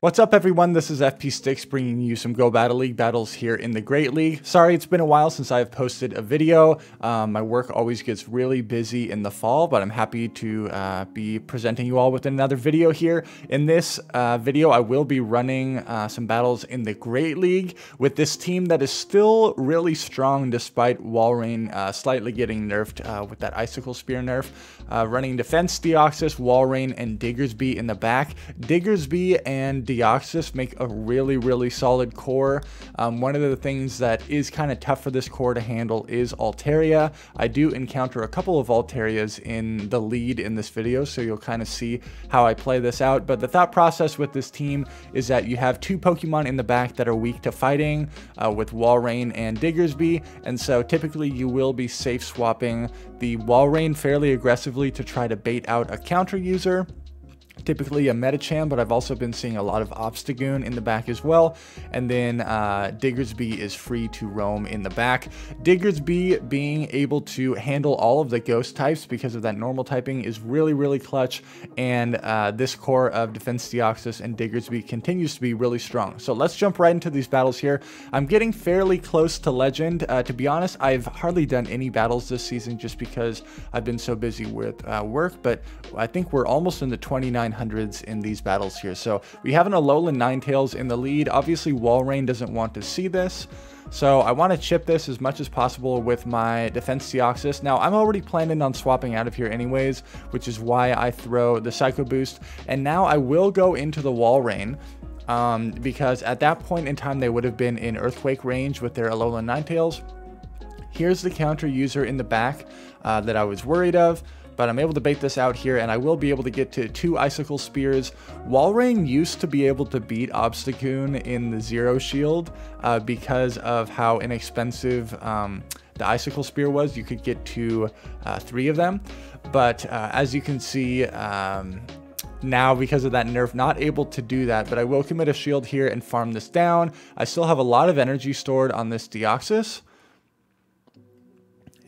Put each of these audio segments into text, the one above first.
What's up everyone, this is FP Sticks bringing you some Go Battle League battles here in the Great League. Sorry it's been a while since I've posted a video. My work always gets really busy in the fall, but I'm happy to be presenting you all with another video here. In this video I will be running some battles in the Great League with this team that is still really strong despite Walrein slightly getting nerfed with that Icicle Spear nerf. Running Defense Deoxys, Walrein, and Diggersby in the back. Diggersby and Deoxys make a really solid core. One of the things that is kind of tough for this core to handle is Altaria. I do encounter a couple of Altarias in the lead in this video, so you'll kind of see how I play this out. But the thought process with this team is that you have two Pokemon in the back that are weak to fighting with Walrein and Diggersby, and so typically you will be safe swapping the Walrein fairly aggressively to try to bait out a counter user, typically a Metacham, but I've also been seeing a lot of Obstagoon in the back as well. And then Diggersby is free to roam in the back. Diggersby being able to handle all of the ghost types because of that normal typing is really clutch, and this core of Defense Deoxys and Diggersby continues to be really strong. So let's jump right into these battles here. I'm getting fairly close to Legend. To be honest, I've hardly done any battles this season just because I've been so busy with work, but I think we're almost in the 2900s in these battles here. So we have an Alolan Ninetales in the lead. Obviously Walrein doesn't want to see this, so I want to chip this as much as possible with my Defense Deoxys. Now I'm already planning on swapping out of here anyways, which is why I throw the Psycho Boost, and now I will go into the Walrein because at that point in time they would have been in Earthquake range with their Alolan Ninetales. Here's the counter user in the back that I was worried of, but I'm able to bait this out here, and I will be able to get to two Icicle Spears. Walrein used to be able to beat Obstagoon in the Zero Shield because of how inexpensive the Icicle Spear was. You could get to 3 of them, but as you can see, now because of that nerf, not able to do that, but I will commit a shield here and farm this down. I still have a lot of energy stored on this Deoxys,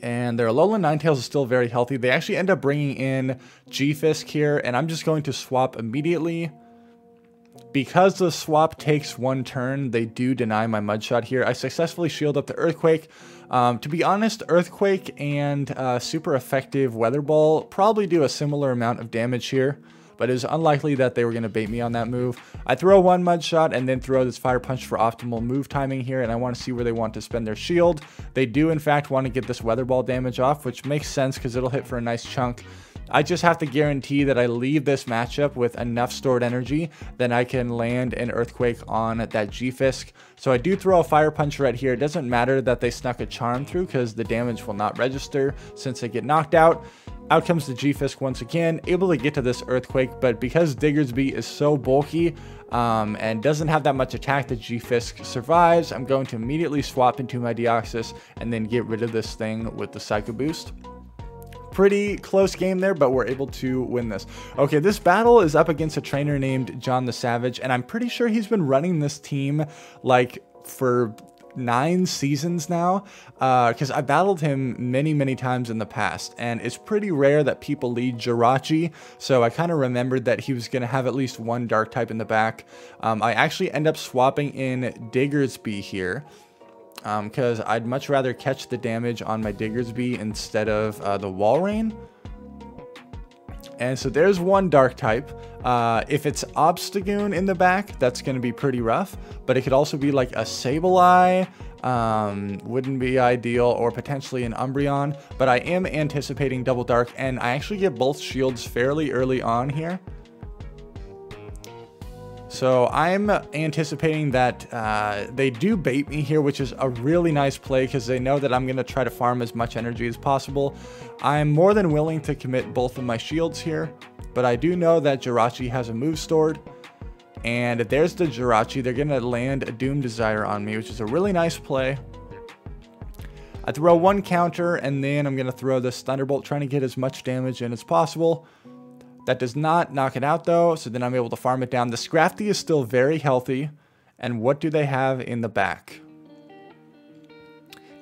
and their Alolan Ninetales is still very healthy. They actually end up bringing in G-Fisk here, and I'm just going to swap immediately. Because the swap takes 1 turn, they do deny my Mudshot here. I successfully shield up the Earthquake. To be honest, Earthquake and super effective Weather Ball probably do a similar amount of damage here, but it was unlikely that they were going to bait me on that move. I throw 1 Mudshot and then throw this Fire Punch for optimal move timing here, and I want to see where they want to spend their shield. They do in fact want to get this Weather Ball damage off, which makes sense because it'll hit for a nice chunk. I just have to guarantee that I leave this matchup with enough stored energy, then I can land an Earthquake on that G-Fisk. So I do throw a Fire Punch right here. It doesn't matter that they snuck a Charm through because the damage will not register since they get knocked out. Out comes the G-Fisk once again, able to get to this Earthquake, but because Diggersby is so bulky and doesn't have that much attack, the G-Fisk survives. I'm going to immediately swap into my Deoxys and then get rid of this thing with the Psycho Boost. Pretty close game there, but we're able to win this. Okay, this battle is up against a trainer named John the Savage, and I'm pretty sure he's been running this team like for 9 seasons now, because I battled him many times in the past, and it's pretty rare that people lead Jirachi, so I kind of remembered that he was going to have at least 1 dark type in the back. I actually end up swapping in Diggersby here, because I'd much rather catch the damage on my Diggersby instead of the Walrein. And so there's 1 dark type. If it's Obstagoon in the back, that's going to be pretty rough, but it could also be like a Sableye, wouldn't be ideal, or potentially an Umbreon, but I am anticipating double dark, and I actually get both shields fairly early on here. So I'm anticipating that they do bait me here, which is a really nice play because they know that I'm going to try to farm as much energy as possible. I'm more than willing to commit both of my shields here, but I do know that Jirachi has a move stored. And there's the Jirachi. They're going to land a Doom Desire on me, which is a really nice play. I throw 1 counter, and then I'm going to throw this Thunderbolt, trying to get as much damage in as possible. That does not knock it out though, so then I'm able to farm it down. The Scrafty is still very healthy, and what do they have in the back?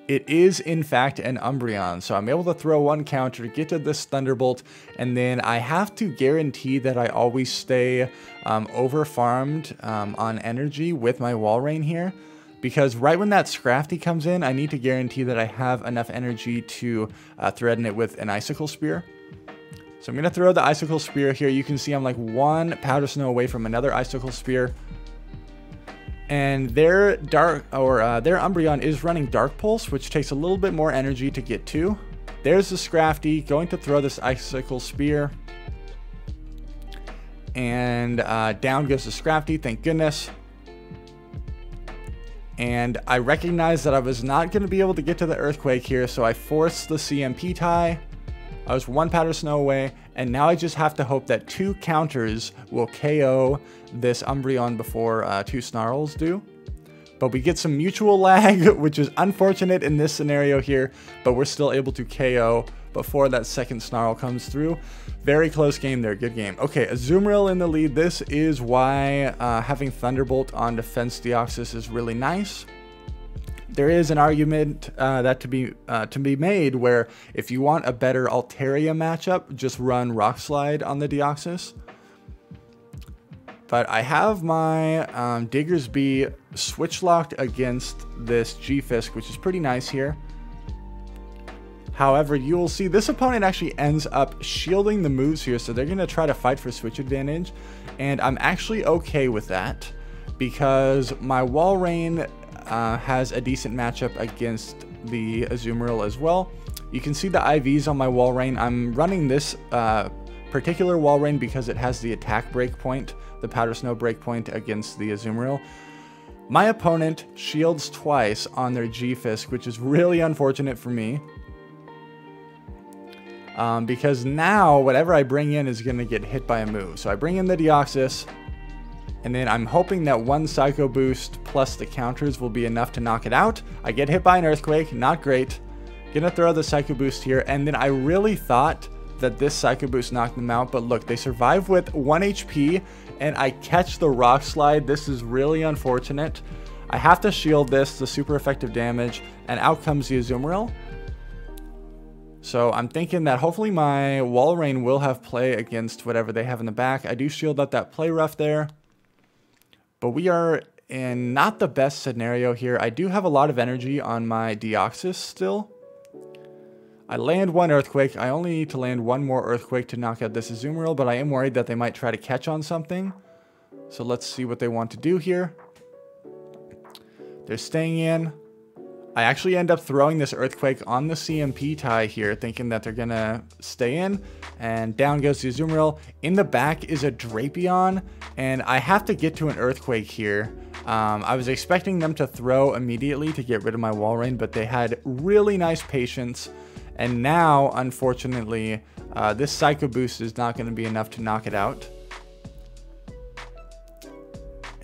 It is, in fact, an Umbreon, so I'm able to throw one counter, get to this Thunderbolt, and then I have to guarantee that I always stay over-farmed on energy with my Walrein here, because right when that Scrafty comes in, I need to guarantee that I have enough energy to threaten it with an Icicle Spear. So I'm going to throw the Icicle Spear here. You can see I'm like one Powder Snow away from another Icicle Spear. And their Umbreon is running Dark Pulse, which takes a little bit more energy to get to. There's the Scrafty, going to throw this Icicle Spear. And down goes the Scrafty, thank goodness. And I recognized that I was not going to be able to get to the Earthquake here, so I forced the CMP tie. I was one Powder Snow away, and now I just have to hope that 2 counters will KO this Umbreon before 2 Snarls do. But we get some mutual lag, which is unfortunate in this scenario here, but we're still able to KO before that second Snarl comes through. Very close game there, good game. Okay, Azumarill in the lead. This is why having Thunderbolt on Defense Deoxys is really nice. There is an argument that to be made where if you want a better Altaria matchup, just run Rock Slide on the Deoxys. But I have my Diggersby switch locked against this G-Fisk, which is pretty nice here. However, you will see this opponent actually ends up shielding the moves here, so they're going to try to fight for switch advantage. And I'm actually okay with that because my Walrein has a decent matchup against the Azumarill as well. You can see the IVs on my Walrein. I'm running this particular Walrein because it has the attack breakpoint, the Powder Snow breakpoint against the Azumarill. My opponent shields twice on their G-Fisk, which is really unfortunate for me. Because now whatever I bring in is going to get hit by a move. So I bring in the Deoxys, and then I'm hoping that one Psycho Boost plus the counters will be enough to knock it out. I get hit by an Earthquake, not great. Gonna throw the Psycho Boost here, and then I really thought that this Psycho Boost knocked them out, but look, they survive with 1 HP, and I catch the Rock Slide. This is really unfortunate. I have to shield this, the super effective damage, and out comes the Azumarill. So I'm thinking that hopefully my Walrein will have play against whatever they have in the back. I do shield up that Play Rough there. But we are in not the best scenario here. I do have a lot of energy on my Deoxys still. I land one Earthquake. I only need to land one more Earthquake to knock out this Azumarill, but I am worried that they might try to catch on something. So let's see what they want to do here. They're staying in. I actually end up throwing this Earthquake on the CMP tie here, thinking that they're going to stay in. And down goes the Azumarill. In the back is a Drapion, and I have to get to an Earthquake here. I was expecting them to throw immediately to get rid of my Walrein, but they had really nice patience. And now, unfortunately, this Psycho Boost is not going to be enough to knock it out.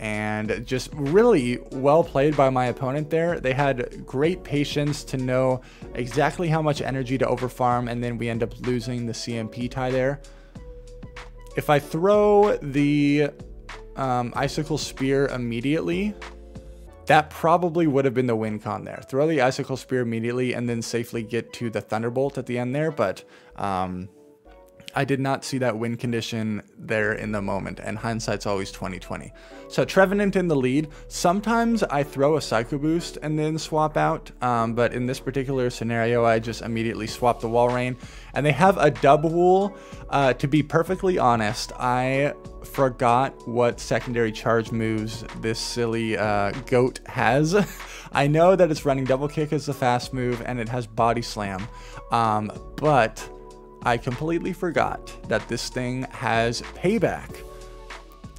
And just really well played by my opponent there. They had great patience to know exactly how much energy to overfarm, and then we end up losing the CMP tie there. If I throw the Icicle Spear immediately, that probably would have been the win con there. Throw the Icicle Spear immediately and then safely get to the Thunderbolt at the end there, but I did not see that win condition there in the moment, and hindsight's always 20/20. So Trevenant in the lead. Sometimes I throw a Psycho Boost and then swap out, but in this particular scenario, I just immediately swap the Walrein, and they have a Dubwool. To be perfectly honest, I forgot what secondary charge moves this silly goat has. I know that it's running Double Kick as the fast move, and it has Body Slam, but I completely forgot that this thing has Payback.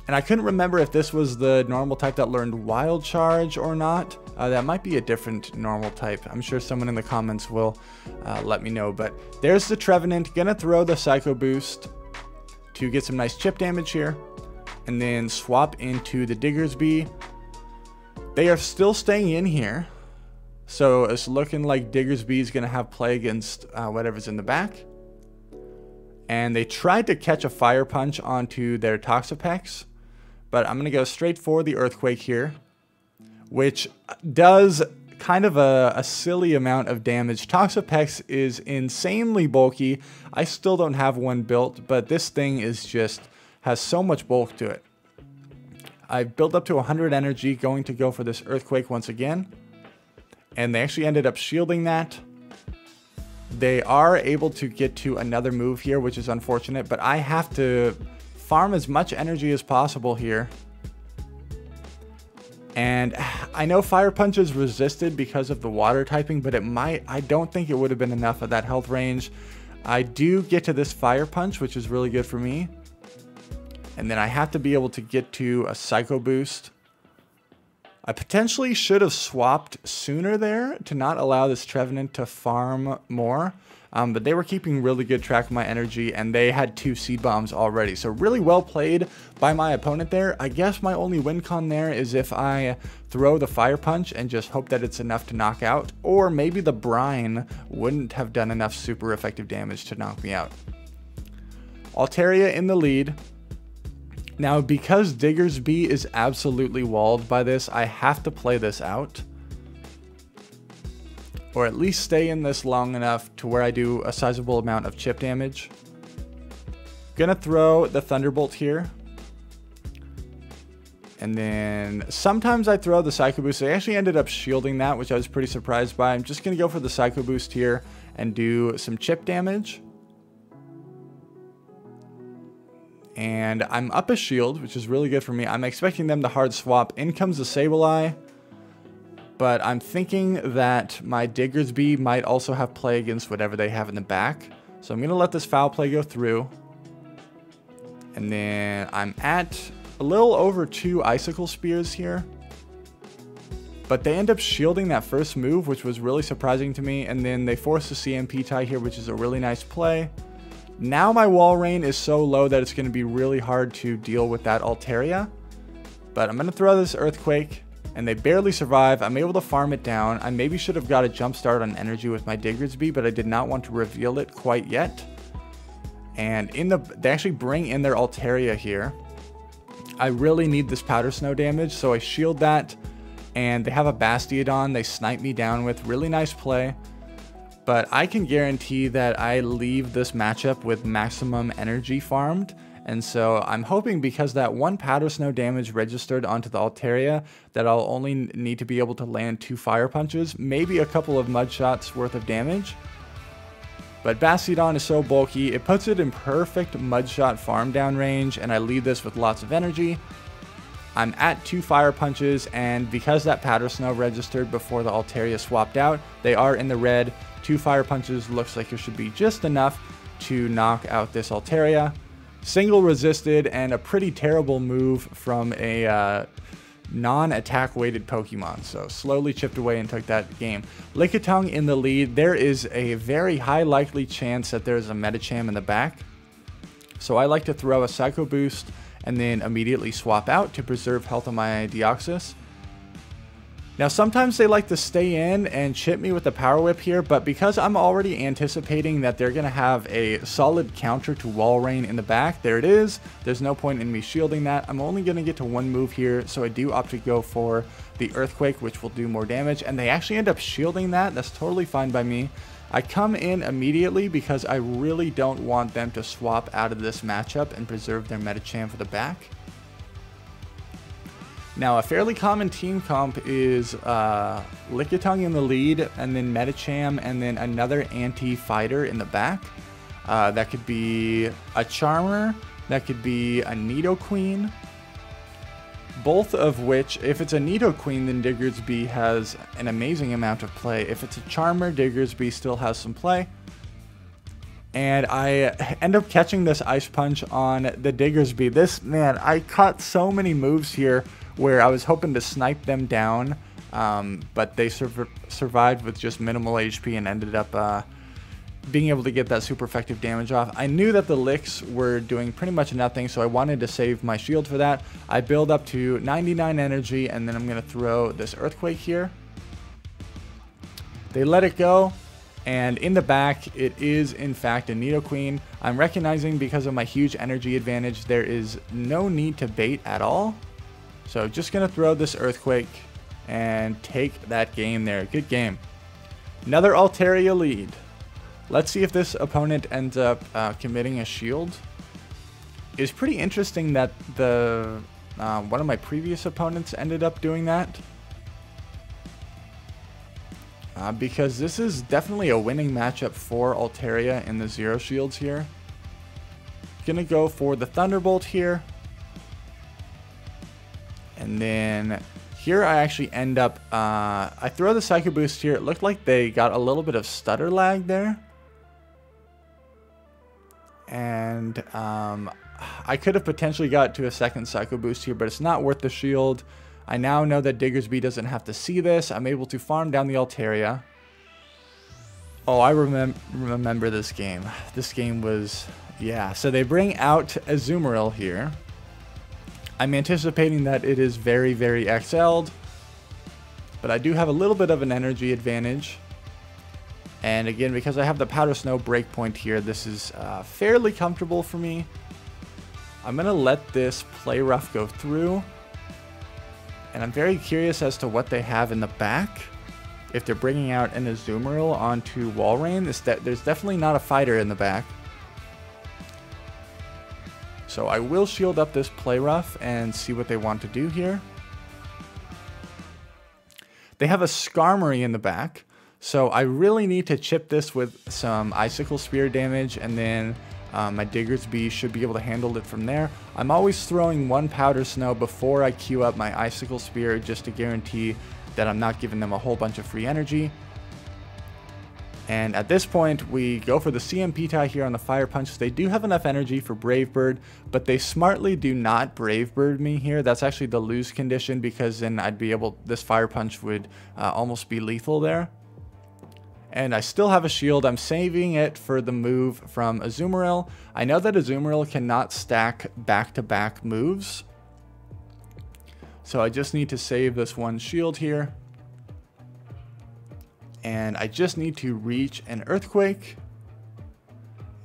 And I couldn't remember if this was the normal type that learned Wild Charge or not. That might be a different normal type. I'm sure someone in the comments will let me know. But there's the Trevenant. Gonna throw the Psycho Boost to get some nice chip damage here. And then swap into the Diggersby. They are still staying in here. So it's looking like Diggersby is gonna have play against whatever's in the back. And they tried to catch a Fire Punch onto their Toxapex, but I'm going to go straight for the Earthquake here, which does kind of a silly amount of damage. Toxapex is insanely bulky. I still don't have one built, but this thing is just has so much bulk to it. I've built up to 100 energy, going to go for this Earthquake once again. And they actually ended up shielding that. They are able to get to another move here, which is unfortunate, but I have to farm as much energy as possible here. And I know Fire Punch is resisted because of the water typing, but I don't think it would have been enough of that health range. I do get to this Fire Punch, which is really good for me. And then I have to be able to get to a Psycho Boost. I potentially should have swapped sooner there to not allow this Trevenant to farm more. But they were keeping really good track of my energy, and they had 2 Seed Bombs already. So really well played by my opponent there. I guess my only win con there is if I throw the Fire Punch and just hope that it's enough to knock out. Or maybe the Brine wouldn't have done enough super effective damage to knock me out. Altaria in the lead. Now, because Diggersby is absolutely walled by this, I have to play this out. Or at least stay in this long enough to where I do a sizable amount of chip damage. Gonna throw the Thunderbolt here. And then sometimes I throw the Psycho Boost. I actually ended up shielding that, which I was pretty surprised by. I'm just gonna go for the Psycho Boost here and do some chip damage. And I'm up a shield, which is really good for me. I'm expecting them to hard swap. In comes the Sableye. But I'm thinking that my Diggersby might also have play against whatever they have in the back. So I'm going to let this Foul Play go through. And then I'm at a little over 2 Icicle Spears here. But they end up shielding that first move, which was really surprising to me. And then they force a CMP tie here, which is a really nice play. Now my wall rain is so low that it's going to be really hard to deal with that Altaria. But I'm going to throw this Earthquake, and they barely survive. I'm able to farm it down. I maybe should have got a jump start on energy with my Diggersby, but I did not want to reveal it quite yet. And they actually bring in their Altaria here. I really need this Powder Snow damage, so I shield that. And they have a Bastiodon they snipe me down with. Really nice play. But I can guarantee that I leave this matchup with maximum energy farmed. And so I'm hoping, because that 1 Powder Snow damage registered onto the Altaria, that I'll only need to be able to land 2 Fire Punches, maybe a couple of Mud Shots worth of damage. But Bastiodon is so bulky, it puts it in perfect Mud Shot farm down range, and I lead this with lots of energy. I'm at 2 Fire Punches, and because that Powder Snow registered before the Altaria swapped out, they are in the red. 2 Fire Punches looks like it should be just enough to knock out this Altaria. Single resisted, and a pretty terrible move from a non-attack weighted Pokemon. So slowly chipped away and took that game. Lickitung in the lead. There is a very high likely chance that there's a Medicham in the back. So I like to throw a Psycho Boost and then immediately swap out to preserve health on my Deoxys. Now, sometimes they like to stay in and chip me with the Power Whip here, but because I'm already anticipating that they're going to have a solid counter to Wall Rain in the back, there it is. There's no point in me shielding that. I'm only going to get to 1 move here, so I do opt to go for the Earthquake, which will do more damage, and they actually end up shielding that. That's totally fine by me. I come in immediately because I really don't want them to swap out of this matchup and preserve their Medicham for the back. Now, a fairly common team comp is Lickitung in the lead, and then Medicham, and then another anti-fighter in the back. That could be a Charmer, that could be a Nidoqueen. Both of which, if it's a Nidoqueen, then Diggersby has an amazing amount of play. If it's a Charmer, Diggersby still has some play. And I end up catching this Ice Punch on the Diggersby. This, man, I caught so many moves here where I was hoping to snipe them down, but they survived with just minimal HP and ended up being able to get that super effective damage off. I knew that the Licks were doing pretty much nothing, so I wanted to save my shield for that. I build up to 99 energy, and then I'm going to throw this Earthquake here. They let it go, and in the back, it is in fact a Nidoqueen. I'm recognizing, because of my huge energy advantage, there is no need to bait at all. So just going to throw this Earthquake. and take that game there. Good game. Another Altaria lead. Let's see if this opponent ends up committing a shield. It's pretty interesting that the one of my previous opponents ended up doing that. Because this is definitely a winning matchup for Altaria in the zero shields here. Gonna go for the Thunderbolt here. And then here I actually end up, I throw the Psycho Boost here. It looked like they got a little bit of stutter lag there. And I could have potentially got to a second Psycho Boost here, but it's not worth the shield. I now know that Diggersby doesn't have to see this. I'm able to farm down the Altaria. Oh, I remember this game. This game was, yeah. So they bring out Azumarill here. I'm anticipating that it is very, very XL'd. But I do have a little bit of an energy advantage. And again, because I have the Powder Snow breakpoint here, this is fairly comfortable for me. I'm going to let this play rough go through. And I'm very curious as to what they have in the back. If they're bringing out an Azumarill onto Walrein, there's definitely not a fighter in the back. So I will shield up this play rough and see what they want to do here. They have a Skarmory in the back. So I really need to chip this with some Icicle Spear damage, and then my Diggersby should be able to handle it from there. I'm always throwing one Powder Snow before I queue up my Icicle Spear just to guarantee that I'm not giving them a whole bunch of free energy. And at this point, we go for the CMP tie here on the Fire Punch. They do have enough energy for Brave Bird, but they smartly do not Brave Bird me here. That's actually the lose condition, because then I'd be able, this Fire Punch would almost be lethal there. And I still have a shield. I'm saving it for the move from Azumarill. I know that Azumarill cannot stack back-to-back moves. So I just need to save this one shield here. And I just need to reach an Earthquake.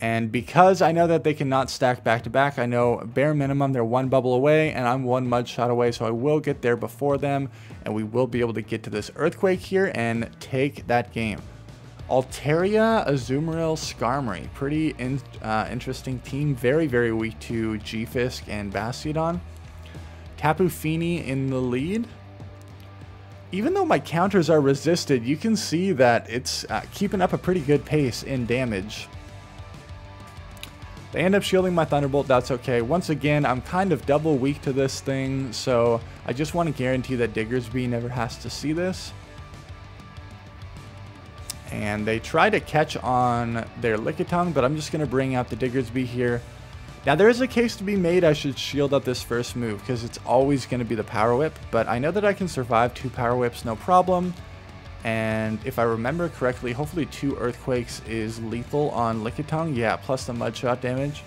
And because I know that they cannot stack back-to-back, I know bare minimum they're one bubble away, and I'm one mud shot away, so I will get there before them, and we will be able to get to this Earthquake here and take that game. Altaria, Azumarill, Skarmory. Pretty interesting team. Very, very weak to G-Fisk and Bastiodon. Tapu Fini in the lead. Even though my counters are resisted, you can see that it's keeping up a pretty good pace in damage. They end up shielding my Thunderbolt. That's okay. Once again, I'm kind of double weak to this thing, so I just want to guarantee that Diggersby never has to see this. And they try to catch on their Lickitung, but I'm just going to bring out the Diggersby here. Now, there is a case to be made I should shield up this first move, because it's always going to be the Power Whip, but I know that I can survive 2 Power Whips no problem. And if I remember correctly, hopefully 2 Earthquakes is lethal on Lickitung. Yeah, plus the Mud Shot damage.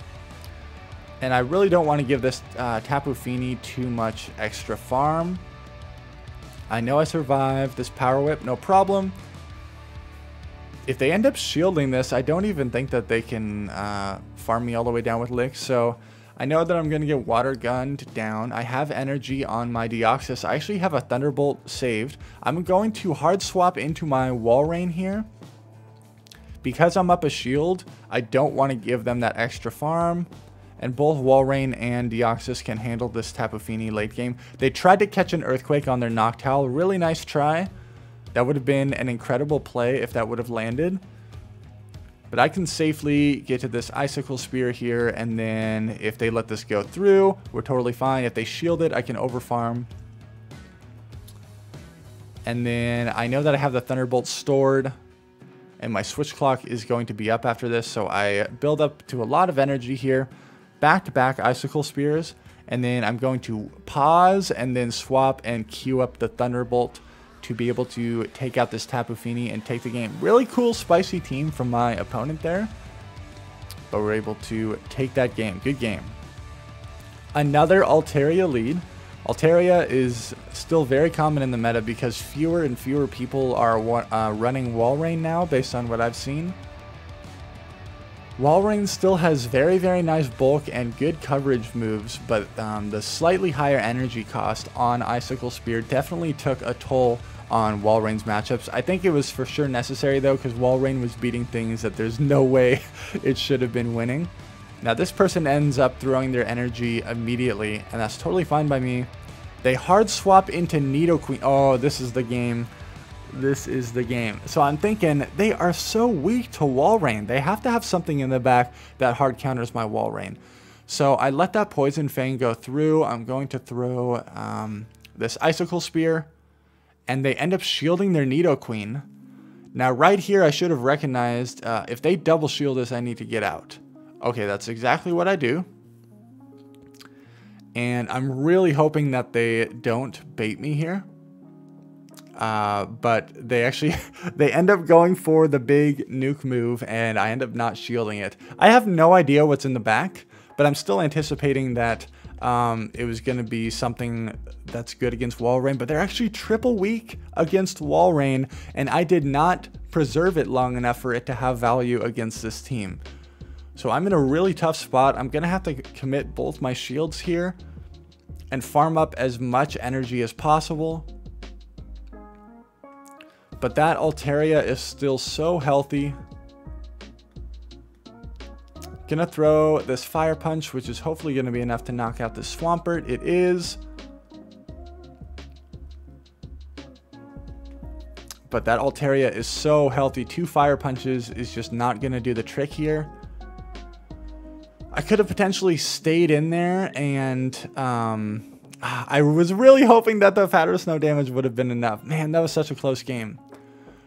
And I really don't want to give this Tapu Fini too much extra farm. I know I survived this Power Whip, no problem. If they end up shielding this, I don't even think that they can farm me all the way down with Lick. So I know that I'm going to get Water Gunned down. I have energy on my Deoxys. I actually have a Thunderbolt saved. I'm going to hard swap into my Walrein here. Because I'm up a shield, I don't want to give them that extra farm. And both Walrein and Deoxys can handle this Tapu Fini late game. They tried to catch an Earthquake on their Noctowl. Really nice try. That would have been an incredible play if that would have landed. But I can safely get to this Icicle Spear here, and then if they let this go through, we're totally fine. If they shield it, I can overfarm. And then I know that I have the Thunderbolt stored, and my Switch Clock is going to be up after this, so I build up to a lot of energy here. Back-to-back Icicle Spears, and then I'm going to pause and then swap and queue up the Thunderbolt to be able to take out this Tapu Fini and take the game. Really cool, spicy team from my opponent there. But we're able to take that game. Good game. Another Altaria lead. Altaria is still very common in the meta because fewer and fewer people are running Walrein now based on what I've seen. Walrein still has very, very nice bulk and good coverage moves, but the slightly higher energy cost on Icicle Spear definitely took a toll on Walrein's matchups. I think it was for sure necessary though, because Walrein was beating things that there's no way it should have been winning. Now this person ends up throwing their energy immediately, and that's totally fine by me. They hard swap into Nidoqueen. Oh, this is the game. This is the game. So I'm thinking they are so weak to Walrein. They have to have something in the back that hard counters my Walrein. So I let that Poison Fang go through. I'm going to throw this Icicle Spear, and they end up shielding their Nidoqueen. Now right here I should have recognized if they double shield this, I need to get out. Okay, that's exactly what I do. And I'm really hoping that they don't bait me here. But they actually, they end up going for the big nuke move, and I end up not shielding it. I have no idea what's in the back, but I'm still anticipating that it was going to be something that's good against Walrein, but they're actually triple weak against Walrein, and I did not preserve it long enough for it to have value against this team. So I'm in a really tough spot. I'm going to have to commit both my shields here and farm up as much energy as possible. But that Altaria is still so healthy. Gonna throw this Fire Punch, which is hopefully gonna be enough to knock out this Swampert. It is. But that Altaria is so healthy. 2 Fire Punches is just not gonna do the trick here. I could have potentially stayed in there, and I was really hoping that the Fatter Snow damage would have been enough. Man, that was such a close game.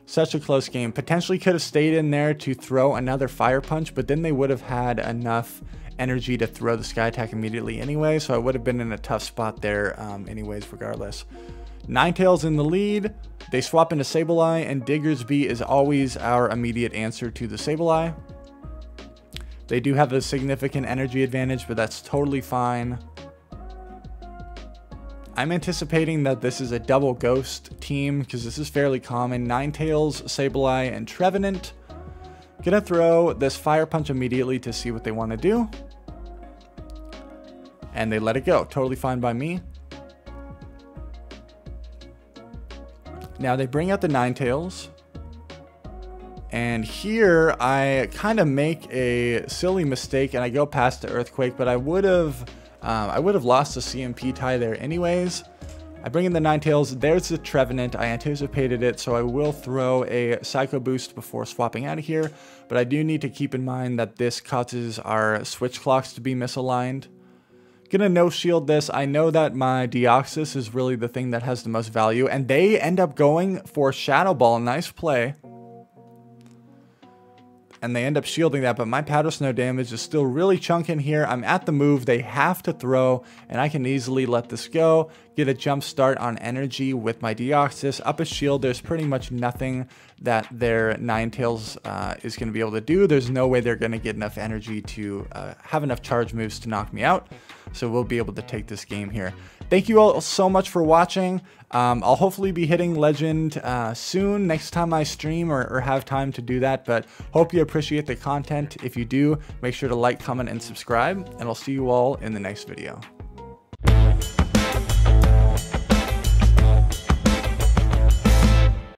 Such a close game. Potentially could have stayed in there to throw another Fire Punch, but then they would have had enough energy to throw the Sky Attack immediately anyway, so I would have been in a tough spot there anyways, regardless. Ninetales in the lead. They swap into Sableye, and Diggersby is always our immediate answer to the Sableye. They do have a significant energy advantage, but that's totally fine. I'm anticipating that this is a double ghost team because this is fairly common. Ninetales, Sableye, and Trevenant. Gonna throw this Fire Punch immediately to see what they want to do. And they let it go. Totally fine by me. Now they bring out the Ninetales. And here I kind of make a silly mistake and I go past the Earthquake, but I would have lost the CMP tie there anyways. I bring in the Ninetales. There's the Trevenant. I anticipated it, so I will throw a Psycho Boost before swapping out of here. But I do need to keep in mind that this causes our switch clocks to be misaligned. Gonna no shield this. I know that my Deoxys is really the thing that has the most value, and they end up going for Shadow Ball. Nice play. And they end up shielding that, but my Powder Snow damage is still really chunking here. I'm at the move. They have to throw, and I can easily let this go. Get a jump start on energy with my Deoxys. Up a shield, there's pretty much nothing that their Ninetales is going to be able to do. There's no way they're going to get enough energy to have enough charge moves to knock me out. So we'll be able to take this game here. Thank you all so much for watching. I'll hopefully be hitting Legend soon, next time I stream or have time to do that, but hope you appreciate the content. If you do, make sure to like, comment, and subscribe, and I'll see you all in the next video.